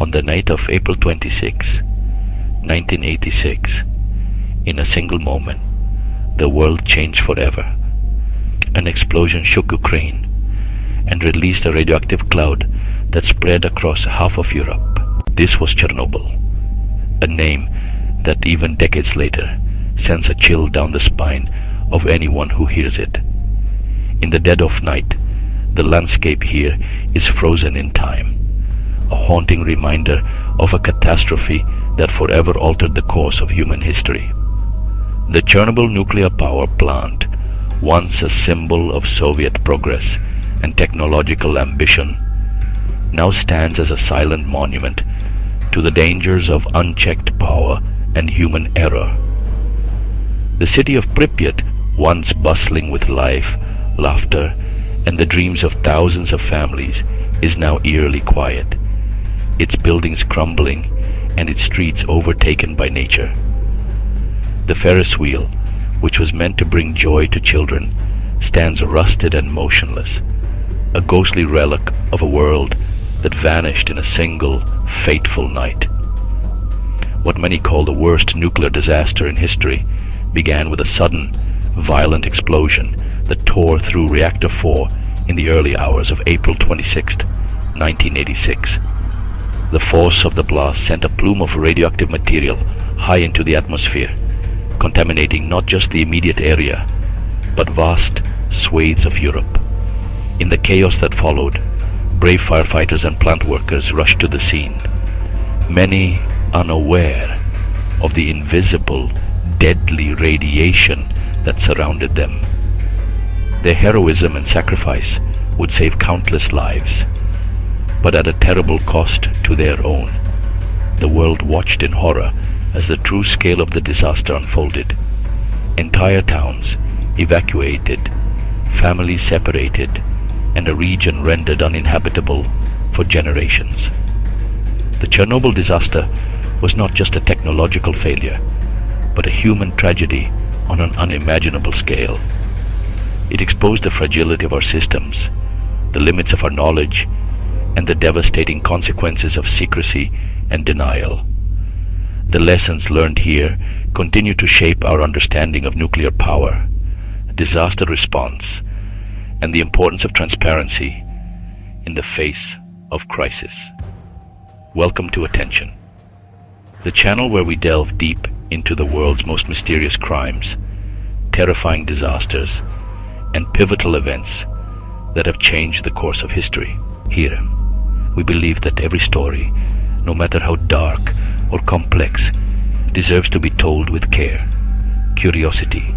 On the night of April 26, 1986, in a single moment, the world changed forever. An explosion shook Ukraine and released a radioactive cloud that spread across half of Europe. This was Chernobyl, a name that even decades later sends a chill down the spine of anyone who hears it. In the dead of night, the landscape here is frozen in time, a haunting reminder of a catastrophe that forever altered the course of human history. The Chernobyl nuclear power plant, once a symbol of Soviet progress and technological ambition, now stands as a silent monument to the dangers of unchecked power and human error. The city of Pripyat, once bustling with life, laughter, and the dreams of thousands of families, is now eerily quiet, its buildings crumbling and its streets overtaken by nature. The Ferris wheel, which was meant to bring joy to children, stands rusted and motionless, a ghostly relic of a world that vanished in a single, fateful night. What many call the worst nuclear disaster in history began with a sudden, violent explosion that tore through Reactor 4 in the early hours of April 26, 1986. The force of the blast sent a plume of radioactive material high into the atmosphere, contaminating not just the immediate area, but vast swathes of Europe. In the chaos that followed, brave firefighters and plant workers rushed to the scene, many unaware of the invisible, deadly radiation that surrounded them. Their heroism and sacrifice would save countless lives, but at a terrible cost to their own. The world watched in horror as the true scale of the disaster unfolded. Entire towns evacuated, families separated, and a region rendered uninhabitable for generations. The Chernobyl disaster was not just a technological failure, but a human tragedy on an unimaginable scale. It exposed the fragility of our systems, the limits of our knowledge, and the devastating consequences of secrecy and denial. The lessons learned here continue to shape our understanding of nuclear power, disaster response, and the importance of transparency in the face of crisis. Welcome to Attention, the channel where we delve deep into the world's most mysterious crimes, terrifying disasters, and pivotal events that have changed the course of history. Here, we believe that every story, no matter how dark or complex, deserves to be told with care, curiosity,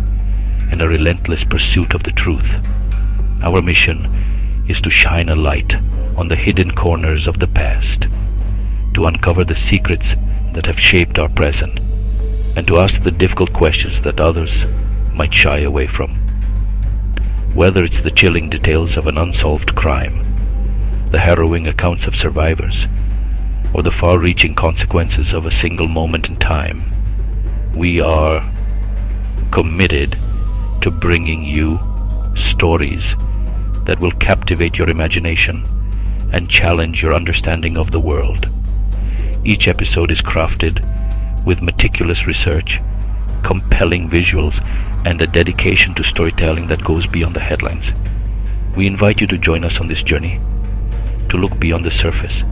and a relentless pursuit of the truth. Our mission is to shine a light on the hidden corners of the past, to uncover the secrets that have shaped our present, and to ask the difficult questions that others might shy away from. Whether it's the chilling details of an unsolved crime, the harrowing accounts of survivors, or the far-reaching consequences of a single moment in time, we are committed to bringing you stories that will captivate your imagination and challenge your understanding of the world. Each episode is crafted with meticulous research, compelling visuals, and a dedication to storytelling that goes beyond the headlines. We invite you to join us on this journey, to look beyond the surface,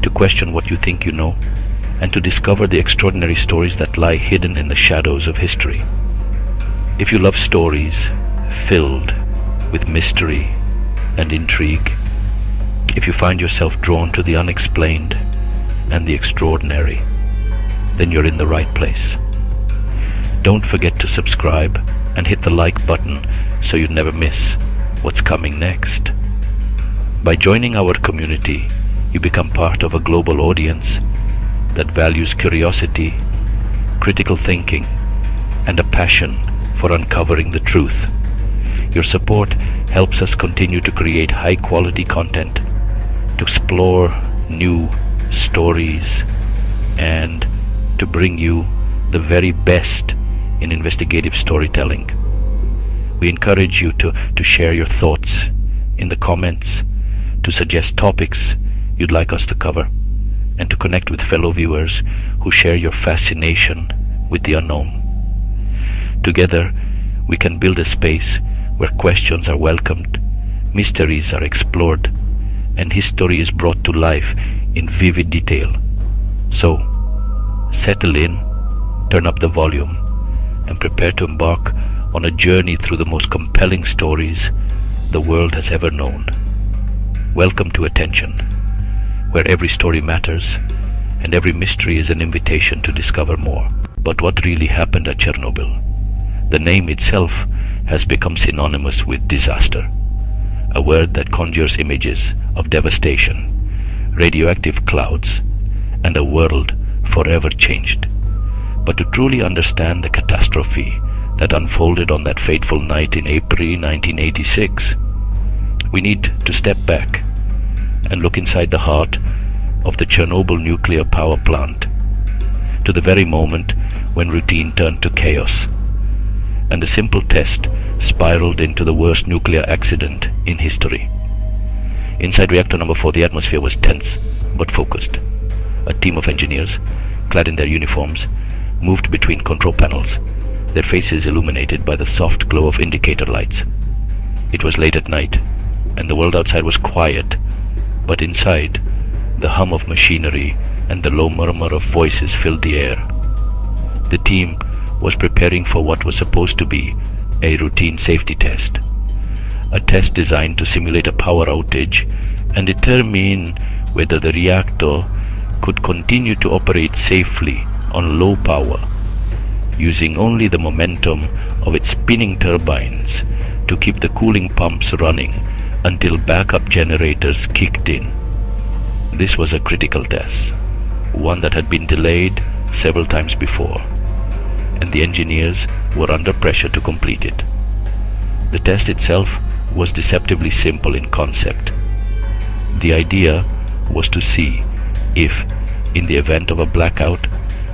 to question what you think you know, and to discover the extraordinary stories that lie hidden in the shadows of history. If you love stories filled with mystery and intrigue, if you find yourself drawn to the unexplained and the extraordinary, then you're in the right place. Don't forget to subscribe and hit the like button so you never miss what's coming next. By joining our community, you become part of a global audience that values curiosity, critical thinking, and a passion for uncovering the truth. Your support helps us continue to create high-quality content, to explore new stories, and to bring you the very best in investigative storytelling. We encourage you to share your thoughts in the comments, to suggest topics you'd like us to cover, and to connect with fellow viewers who share your fascination with the unknown. Together, we can build a space where questions are welcomed, mysteries are explored, and history is brought to life in vivid detail. So, settle in, turn up the volume, and prepare to embark on a journey through the most compelling stories the world has ever known. Welcome to Attention, where every story matters and every mystery is an invitation to discover more. But what really happened at Chernobyl? The name itself has become synonymous with disaster, a word that conjures images of devastation, radioactive clouds, and a world forever changed. But to truly understand the catastrophe that unfolded on that fateful night in April 1986, we need to step back and look inside the heart of the Chernobyl nuclear power plant, to the very moment when routine turned to chaos, and a simple test spiraled into the worst nuclear accident in history. Inside reactor number 4, the atmosphere was tense but focused. A team of engineers, clad in their uniforms, moved between control panels, their faces illuminated by the soft glow of indicator lights. It was late at night, and the world outside was quiet, but inside, the hum of machinery and the low murmur of voices filled the air. The team was preparing for what was supposed to be a routine safety test, a test designed to simulate a power outage and determine whether the reactor could continue to operate safely on low power, using only the momentum of its spinning turbines to keep the cooling pumps running until backup generators kicked in. This was a critical test, one that had been delayed several times before, and the engineers were under pressure to complete it. The test itself was deceptively simple in concept. The idea was to see if, in the event of a blackout,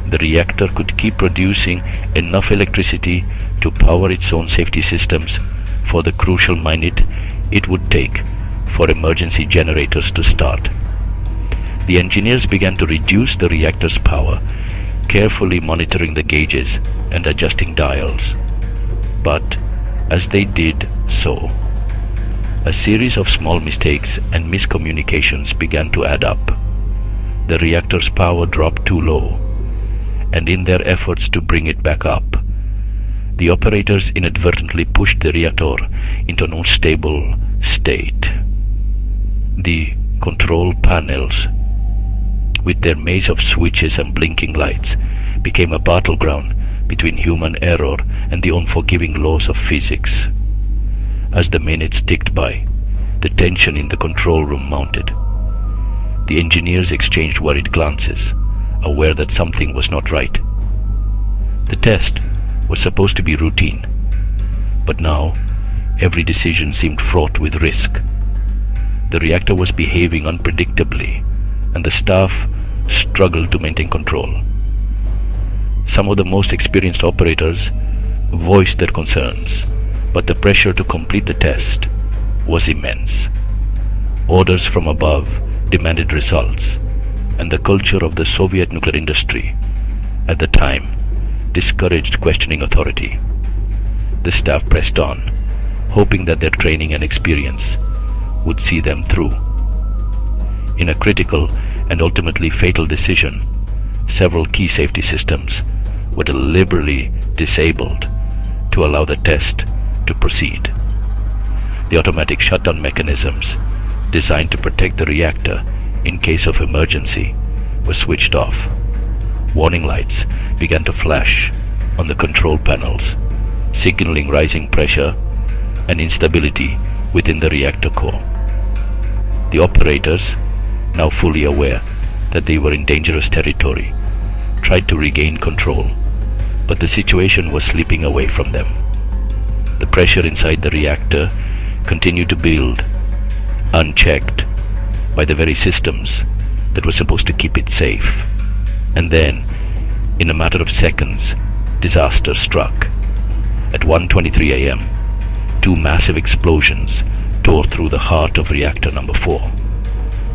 the reactor could keep producing enough electricity to power its own safety systems for the crucial minute it would take for emergency generators to start. The engineers began to reduce the reactor's power, carefully monitoring the gauges and adjusting dials. But as they did so, a series of small mistakes and miscommunications began to add up. The reactor's power dropped too low, and in their efforts to bring it back up, the operators inadvertently pushed the reactor into an unstable state. The control panels, with their maze of switches and blinking lights, became a battleground between human error and the unforgiving laws of physics. As the minutes ticked by, the tension in the control room mounted. The engineers exchanged worried glances, aware that something was not right. The test was supposed to be routine, but now every decision seemed fraught with risk. The reactor was behaving unpredictably, and the staff struggled to maintain control. Some of the most experienced operators voiced their concerns, but the pressure to complete the test was immense. Orders from above demanded results, and the culture of the Soviet nuclear industry at the time discouraged questioning authority. The staff pressed on, hoping that their training and experience would see them through. In a critical and ultimately fatal decision, several key safety systems were deliberately disabled to allow the test to proceed. The automatic shutdown mechanisms designed to protect the reactor in case of emergency were switched off. Warning lights began to flash on the control panels, signaling rising pressure and instability within the reactor core. The operators, now fully aware that they were in dangerous territory, tried to regain control, but the situation was slipping away from them. The pressure inside the reactor continued to build, unchecked by the very systems that were supposed to keep it safe. And then, in a matter of seconds, disaster struck. At 1:23 a.m., two massive explosions tore through the heart of reactor number 4.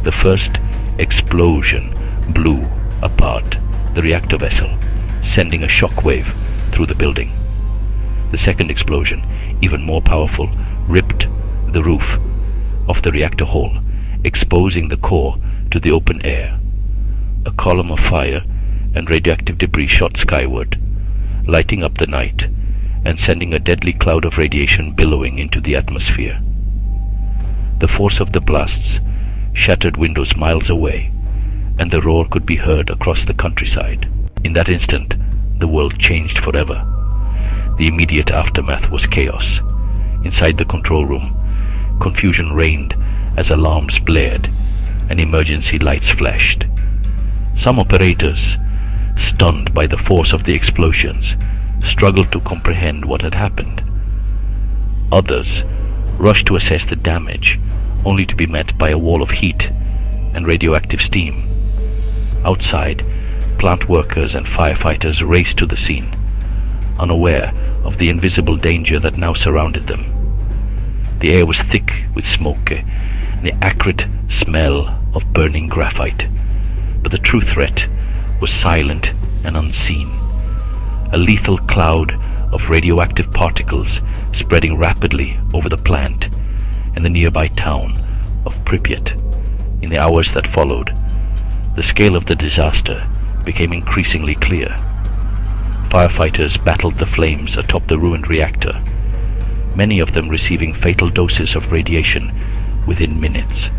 The first explosion blew apart the reactor vessel, sending a shock wave through the building. The second explosion, even more powerful, ripped the roof of the reactor hull, exposing the core to the open air. A column of fire and radioactive debris shot skyward, lighting up the night and sending a deadly cloud of radiation billowing into the atmosphere. The force of the blasts shattered windows miles away, and the roar could be heard across the countryside. In that instant, the world changed forever. The immediate aftermath was chaos. Inside the control room, confusion reigned as alarms blared and emergency lights flashed. Some operators, stunned by the force of the explosions, struggled to comprehend what had happened. Others rushed to assess the damage, only to be met by a wall of heat and radioactive steam. Outside, plant workers and firefighters raced to the scene, unaware of the invisible danger that now surrounded them. The air was thick with smoke and the acrid smell of burning graphite, but the true threat was silent and unseen. A lethal cloud of radioactive particles spreading rapidly over the plant and the nearby town of Pripyat. In the hours that followed, the scale of the disaster became increasingly clear. Firefighters battled the flames atop the ruined reactor, many of them receiving fatal doses of radiation within minutes.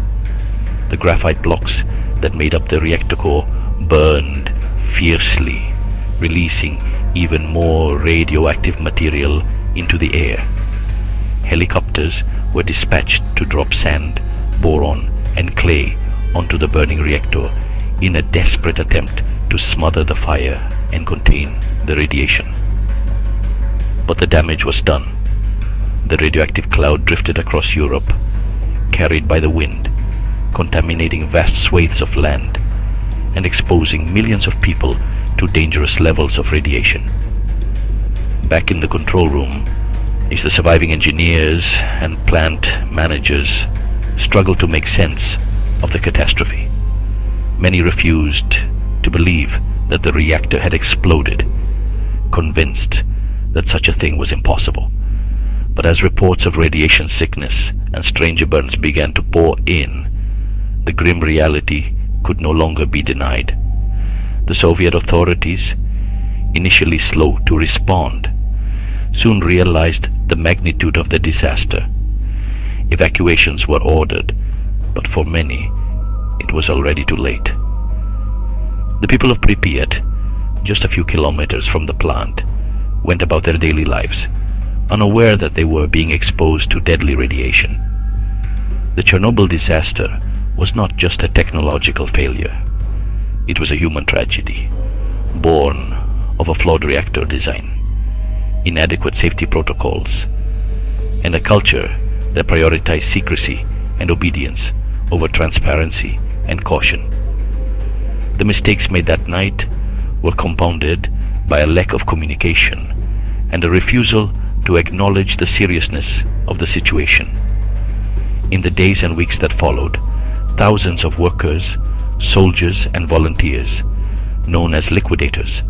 The graphite blocks that made up the reactor core burned fiercely, releasing even more radioactive material into the air. Helicopters were dispatched to drop sand, boron, and clay onto the burning reactor in a desperate attempt to smother the fire and contain the radiation. But the damage was done. The radioactive cloud drifted across Europe, carried by the wind, contaminating vast swathes of land and exposing millions of people to dangerous levels of radiation. Back in the control room, as the surviving engineers and plant managers struggled to make sense of the catastrophe. Many refused to believe that the reactor had exploded, convinced that such a thing was impossible. But as reports of radiation sickness and stranger burns began to pour in, the grim reality could no longer be denied. The Soviet authorities, initially slow to respond, soon realized the magnitude of the disaster. Evacuations were ordered, but for many, it was already too late. The people of Pripyat, just a few kilometers from the plant, went about their daily lives, unaware that they were being exposed to deadly radiation. The Chernobyl disaster was not just a technological failure. It was a human tragedy, born of a flawed reactor design, inadequate safety protocols, and a culture that prioritized secrecy and obedience over transparency and caution. The mistakes made that night were compounded by a lack of communication and a refusal to acknowledge the seriousness of the situation. In the days and weeks that followed, thousands of workers, soldiers, and volunteers, known as liquidators,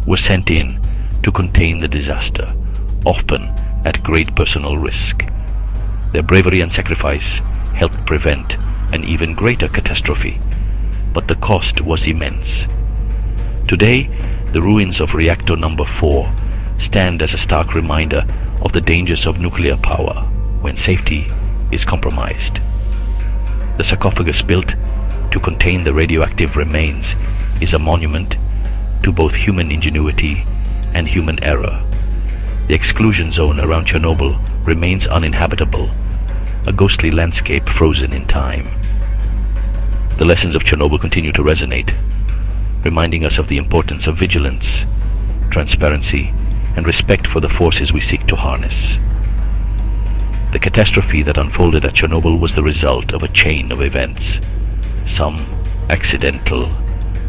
were sent in to contain the disaster, often at great personal risk. Their bravery and sacrifice helped prevent an even greater catastrophe, but the cost was immense. Today, the ruins of Reactor number 4 stand as a stark reminder of the dangers of nuclear power when safety is compromised. The sarcophagus built to contain the radioactive remains is a monument to both human ingenuity and human error. The exclusion zone around Chernobyl remains uninhabitable, a ghostly landscape frozen in time. The lessons of Chernobyl continue to resonate, reminding us of the importance of vigilance, transparency, and respect for the forces we seek to harness. The catastrophe that unfolded at Chernobyl was the result of a chain of events, some accidental,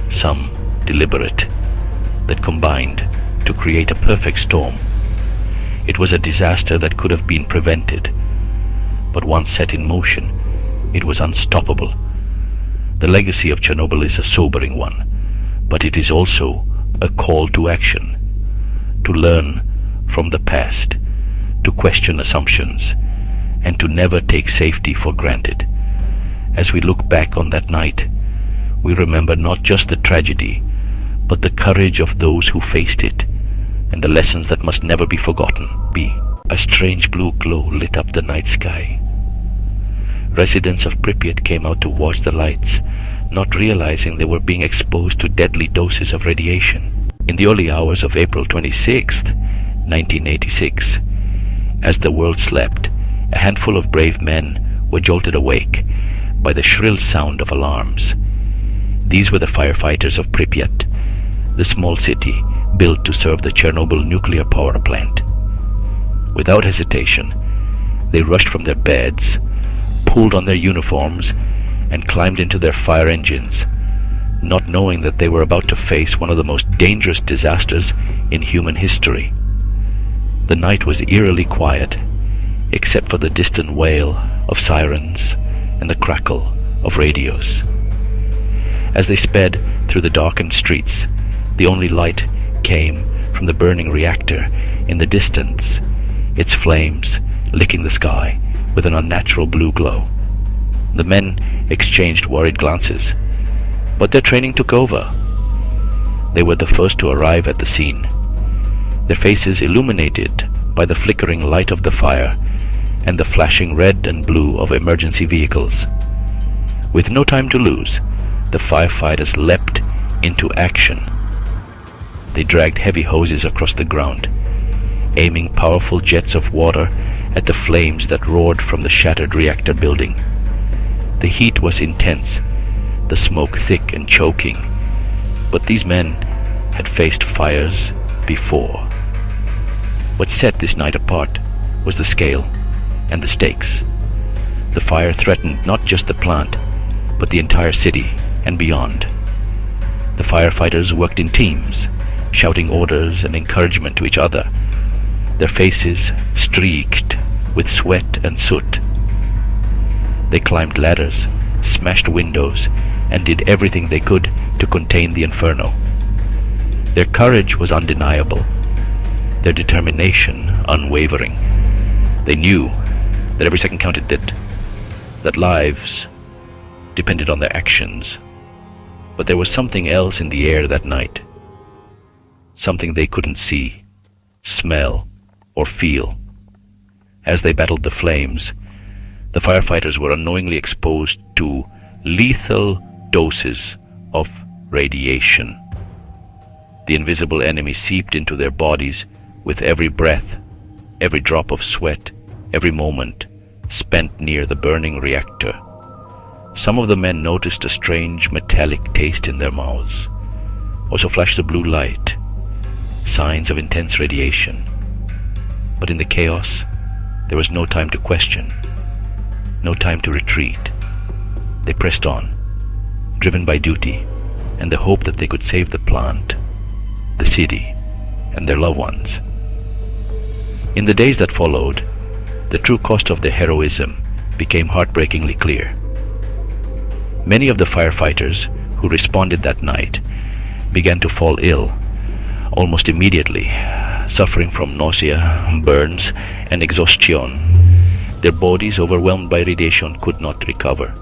some deliberate, that combined to create a perfect storm. It was a disaster that could have been prevented, but once set in motion, it was unstoppable. The legacy of Chernobyl is a sobering one, but it is also a call to action, to learn from the past, to question assumptions, and to never take safety for granted. As we look back on that night, we remember not just the tragedy, but the courage of those who faced it, and the lessons that must never be forgotten. A strange blue glow lit up the night sky. Residents of Pripyat came out to watch the lights, not realizing they were being exposed to deadly doses of radiation. In the early hours of April 26th, 1986, as the world slept, a handful of brave men were jolted awake by the shrill sound of alarms. These were the firefighters of Pripyat, the small city built to serve the Chernobyl nuclear power plant. Without hesitation, they rushed from their beds, pulled on their uniforms, and climbed into their fire engines, not knowing that they were about to face one of the most dangerous disasters in human history. The night was eerily quiet, except for the distant wail of sirens and the crackle of radios. As they sped through the darkened streets, the only light came from the burning reactor in the distance, its flames licking the sky with an unnatural blue glow. The men exchanged worried glances, but their training took over. They were the first to arrive at the scene, their faces illuminated by the flickering light of the fire and the flashing red and blue of emergency vehicles. With no time to lose, the firefighters leapt into action. They dragged heavy hoses across the ground, aiming powerful jets of water at the flames that roared from the shattered reactor building. The heat was intense, the smoke thick and choking, but these men had faced fires before. What set this night apart was the scale and the stakes. The fire threatened not just the plant, but the entire city and beyond. The firefighters worked in teams, shouting orders and encouragement to each other, their faces streaked with sweat and soot. They climbed ladders, smashed windows, and did everything they could to contain the inferno. Their courage was undeniable, their determination unwavering. They knew that every second counted, that lives depended on their actions. But there was something else in the air that night, something they couldn't see, smell, or feel. As they battled the flames, the firefighters were unknowingly exposed to lethal doses of radiation. The invisible enemy seeped into their bodies with every breath, every drop of sweat, every moment spent near the burning reactor. Some of the men noticed a strange metallic taste in their mouths, also flashed a blue light, signs of intense radiation. But in the chaos, there was no time to question, no time to retreat. They pressed on, driven by duty and the hope that they could save the plant, the city, and their loved ones. In the days that followed, the true cost of their heroism became heartbreakingly clear. Many of the firefighters who responded that night began to fall ill almost immediately, suffering from nausea, burns, and exhaustion. Their bodies, overwhelmed by radiation, could not recover.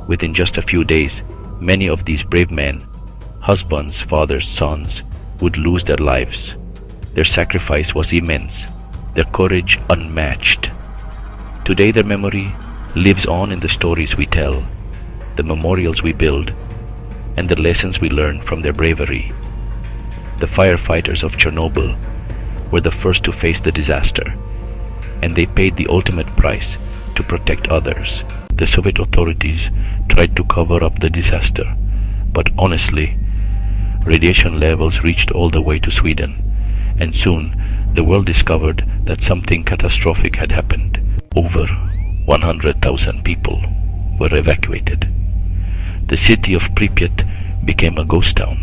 Within just a few days, many of these brave men, husbands, fathers, sons, would lose their lives. Their sacrifice was immense, their courage unmatched. Today their memory lives on in the stories we tell, the memorials we build, and the lessons we learn from their bravery. The firefighters of Chernobyl were the first to face the disaster, and they paid the ultimate price to protect others. The Soviet authorities tried to cover up the disaster, but honestly, radiation levels reached all the way to Sweden, and soon the world discovered that something catastrophic had happened. Over 100,000 people were evacuated. The city of Pripyat became a ghost town,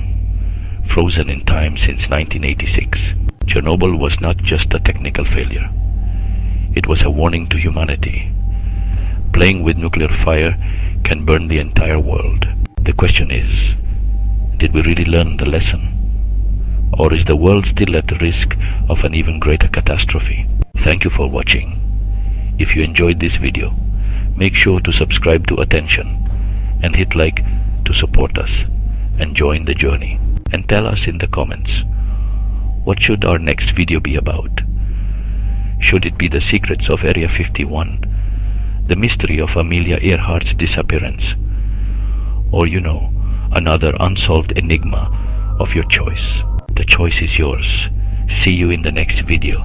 frozen in time since 1986. Chernobyl was not just a technical failure. It was a warning to humanity. Playing with nuclear fire can burn the entire world. The question is, did we really learn the lesson? Or is the world still at the risk of an even greater catastrophe? Thank you for watching. If you enjoyed this video, make sure to subscribe to Attention and hit like to support us and join the journey. And tell us in the comments, what should our next video be about? Should it be the secrets of Area 51, the mystery of Amelia Earhart's disappearance, or another unsolved enigma of your choice? The choice is yours. See you in the next video.